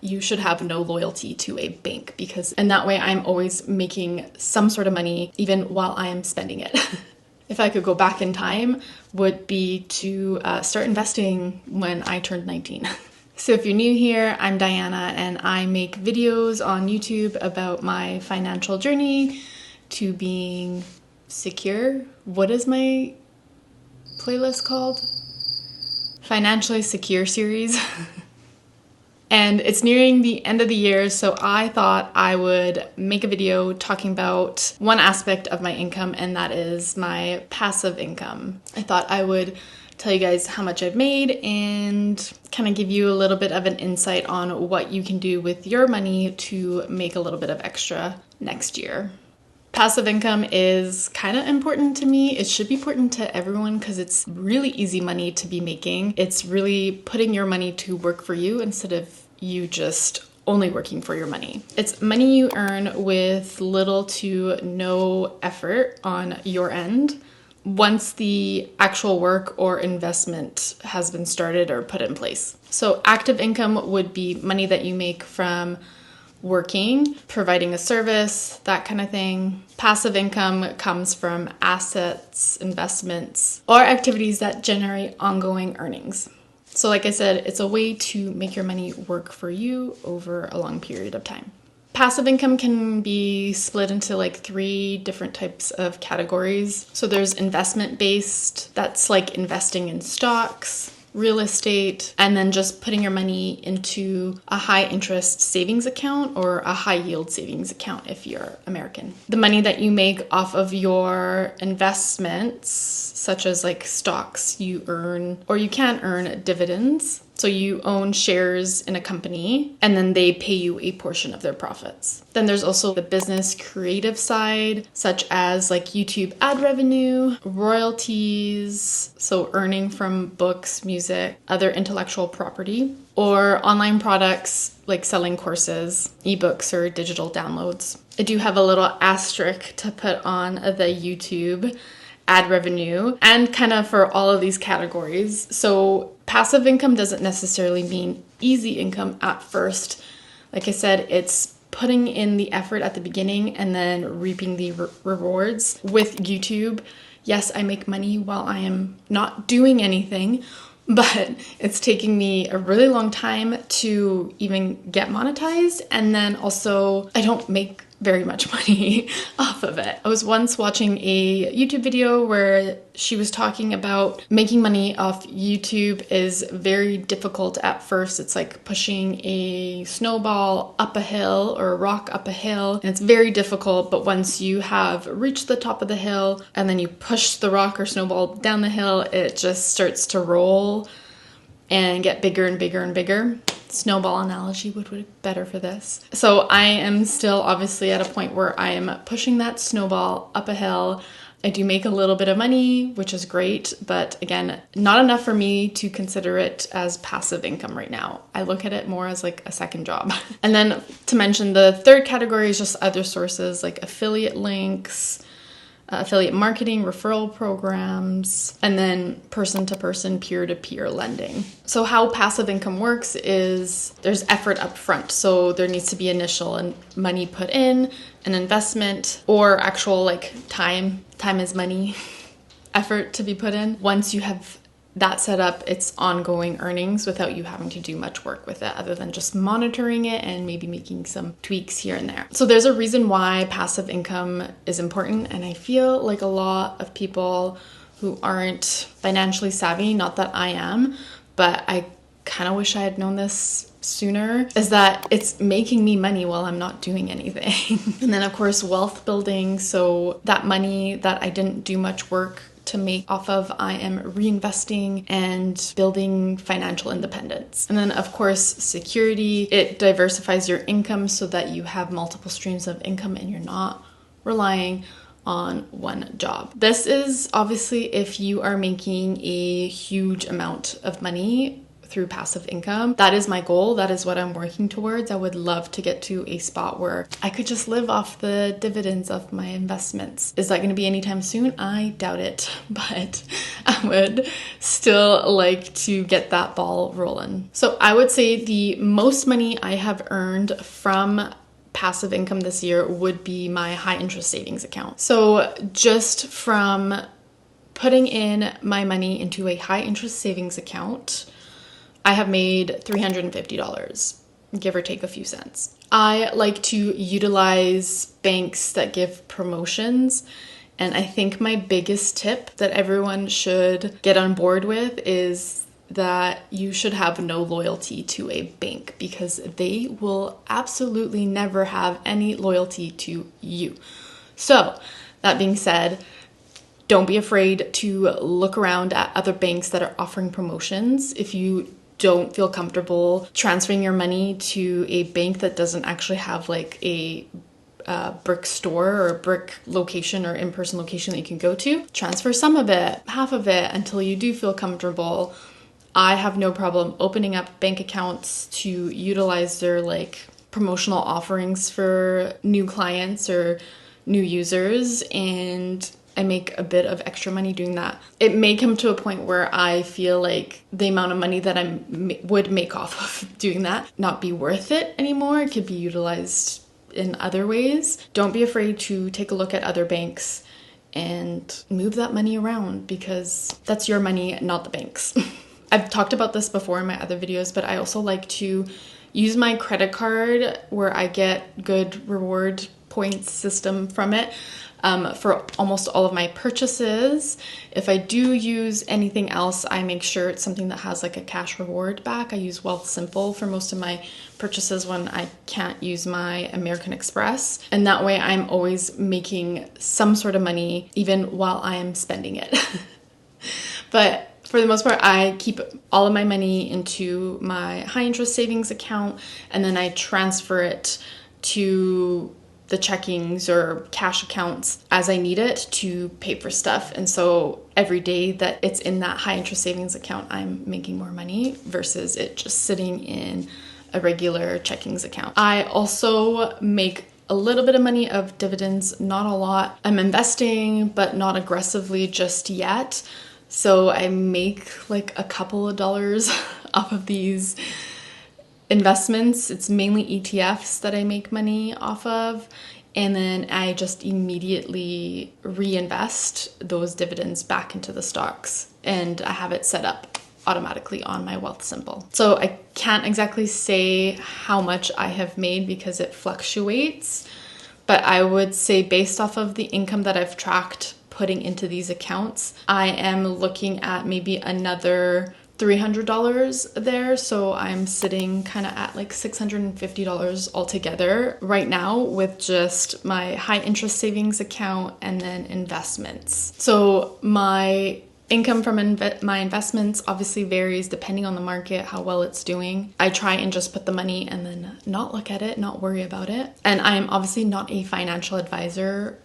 You should have no loyalty to a bank, because in that way I'm always making some sort of money even while I am spending it. If I could go back in time, would be to start investing when I turned 19. So if you're new here, I'm Diana and I make videos on YouTube about my financial journey to being secure. What is my playlist called? Financially Secure series. And it's nearing the end of the year, so I thought I would make a video talking about one aspect of my income, and that is my passive income. I thought I would tell you guys how much I've made and kind of give you a little bit of an insight on what you can do with your money to make a little bit of extra next year. Passive income is kind of important to me. It should be important to everyone because it's really easy money to be making. It's really putting your money to work for you instead of you just only working for your money. It's money you earn with little to no effort on your end once the actual work or investment has been started or put in place. So active income would be money that you make from working, providing a service, that kind of thing. Passive income comes from assets, investments, or activities that generate ongoing earnings. So like I said, it's a way to make your money work for you over a long period of time. Passive income can be split into like 3 different types of categories. So there's investment based, that's like investing in stocks, real estate, and then just putting your money into a high interest savings account or a high yield savings account if you're American. The money that you make off of your investments, such as like stocks, you earn, or you can earn dividends. So you own shares in a company and then they pay you a portion of their profits. Then there's also the business creative side, such as like YouTube ad revenue, royalties, so earning from books, music, other intellectual property, or online products like selling courses, ebooks, or digital downloads. I do have a little asterisk to put on the YouTube ad revenue and kind of for all of these categories. So passive income doesn't necessarily mean easy income at first. Like I said, it's putting in the effort at the beginning and then reaping the rewards. With YouTube, yes, I make money while I am not doing anything, but it's taking me a really long time to even get monetized. And then also, I don't make very much money off of it. I was once watching a YouTube video where she was talking about making money off YouTube is very difficult at first. It's like pushing a snowball up a hill or a rock up a hill, and it's very difficult. But once you have reached the top of the hill and then you push the rock or snowball down the hill, it just starts to roll and get bigger and bigger and bigger. Snowball analogy would be better for this. So I am still obviously at a point where I am pushing that snowball up a hill. I do make a little bit of money, which is great, but again, not enough for me to consider it as passive income right now. I look at it more as like a second job. And then to mention, the third category is just other sources like affiliate links, affiliate marketing, referral programs, and then person-to-person, peer-to-peer lending. So how passive income works is there's effort up front. So there needs to be initial and money put in, an investment, or actual like time is money, effort to be put in. Once you have that set up, it's ongoing earnings without you having to do much work with it other than just monitoring it and maybe making some tweaks here and there. So there's a reason why passive income is important, and I feel like a lot of people who aren't financially savvy, not that I am, but I kind of wish I had known this sooner, is that it's making me money while I'm not doing anything. And then of course wealth building, so that money that I didn't do much work to make off of, I am reinvesting and building financial independence. And then of course security, it diversifies your income so that you have multiple streams of income and you're not relying on one job. This is obviously if you are making a huge amount of money through passive income. That is my goal. That is what I'm working towards. I would love to get to a spot where I could just live off the dividends of my investments. Is that going to be anytime soon? I doubt it, but I would still like to get that ball rolling. So I would say the most money I have earned from passive income this year would be my high interest savings account. So just from putting in my money into a high interest savings account, I have made $350, give or take a few cents. I like to utilize banks that give promotions. And I think my biggest tip that everyone should get on board with is that you should have no loyalty to a bank, because they will absolutely never have any loyalty to you. So that being said, don't be afraid to look around at other banks that are offering promotions. If you don't feel comfortable transferring your money to a bank that doesn't actually have like a brick store or a brick location or in-person location that you can go to, transfer some of it, half of it, until you do feel comfortable. I have no problem opening up bank accounts to utilize their like promotional offerings for new clients or new users, and I make a bit of extra money doing that. It may come to a point where I feel like the amount of money that I would make off of doing that not be worth it anymore. It could be utilized in other ways. Don't be afraid to take a look at other banks and move that money around, because that's your money, not the bank's. I've talked about this before in my other videos, but I also like to use my credit card where I get good reward points system from it for almost all of my purchases. If I do use anything else, I make sure it's something that has like a cash reward back. I use Wealthsimple for most of my purchases when I can't use my American Express. And that way I'm always making some sort of money even while I am spending it. But for the most part, I keep all of my money into my high interest savings account, and then I transfer it to the checkings or cash accounts as I need it to pay for stuff. And so every day that it's in that high interest savings account, I'm making more money versus it just sitting in a regular checkings account. I also make a little bit of money of dividends, not a lot. I'm investing, but not aggressively just yet. So I make like a couple of dollars off of these investments. It's mainly ETFs that I make money off of. And then I just immediately reinvest those dividends back into the stocks. And I have it set up automatically on my Wealthsimple. So I can't exactly say how much I have made because it fluctuates. But I would say based off of the income that I've tracked putting into these accounts, I am looking at maybe another $300 there. So I'm sitting kind of at like $650 altogether right now with just my high interest savings account and then investments. So my income from my investments obviously varies depending on the market, how well it's doing. I try and just put the money and then not look at it, not worry about it. And I am obviously not a financial advisor,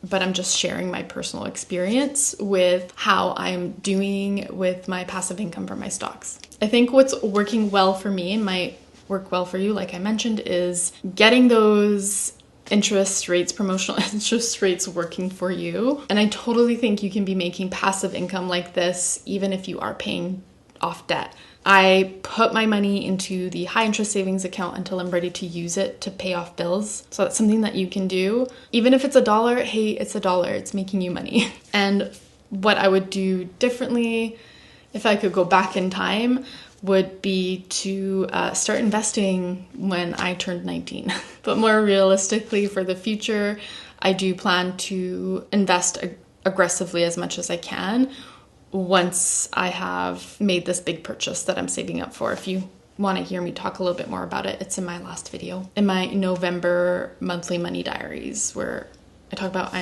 but I'm just sharing my personal experience with how I'm doing with my passive income from my stocks. I think what's working well for me and might work well for you, like I mentioned, is getting those interest rates, promotional interest rates working for you. And I totally think you can be making passive income like this even if you are paying off debt. I put my money into the high interest savings account until I'm ready to use it to pay off bills. So that's something that you can do. Even if it's $1, hey, it's $1. It's making you money. And what I would do differently if I could go back in time would be to start investing when I turned 19. But more realistically for the future, I do plan to invest aggressively as much as I can once I have made this big purchase that I'm saving up for. If you want to hear me talk a little bit more about it, it's in my last video, in my November monthly money diaries, where I talk about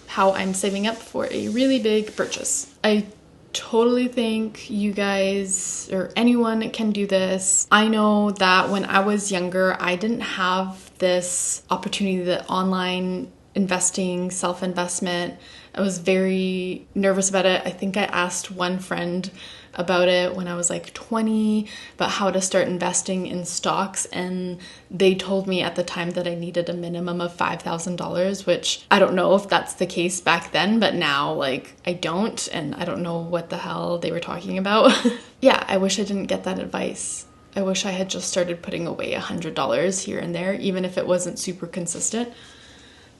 how I'm saving up for a really big purchase. I totally think you guys or anyone can do this. I know that when I was younger, I didn't have this opportunity, that online investing, self-investment I was very nervous about it. I think I asked one friend about it when I was like 20, about how to start investing in stocks, and they told me at the time that I needed a minimum of $5,000, which I don't know if that's the case back then, but now like I don't, and I don't know what the hell they were talking about. Yeah, I wish I didn't get that advice. I wish I had just started putting away $100 here and there, even if it wasn't super consistent.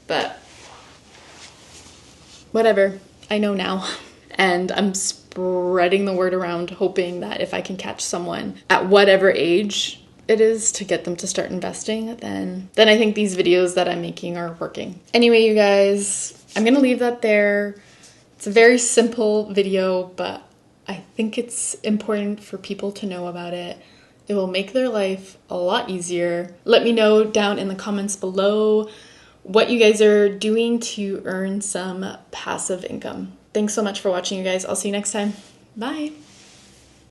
But whatever, I know now. And I'm spreading the word around, hoping that if I can catch someone at whatever age it is to get them to start investing, then I think these videos that I'm making are working. Anyway, you guys, I'm gonna leave that there. It's a very simple video, but I think it's important for people to know about it. It will make their life a lot easier. Let me know down in the comments below what you guys are doing to earn some passive income. Thanks so much for watching, you guys. I'll see you next time. Bye.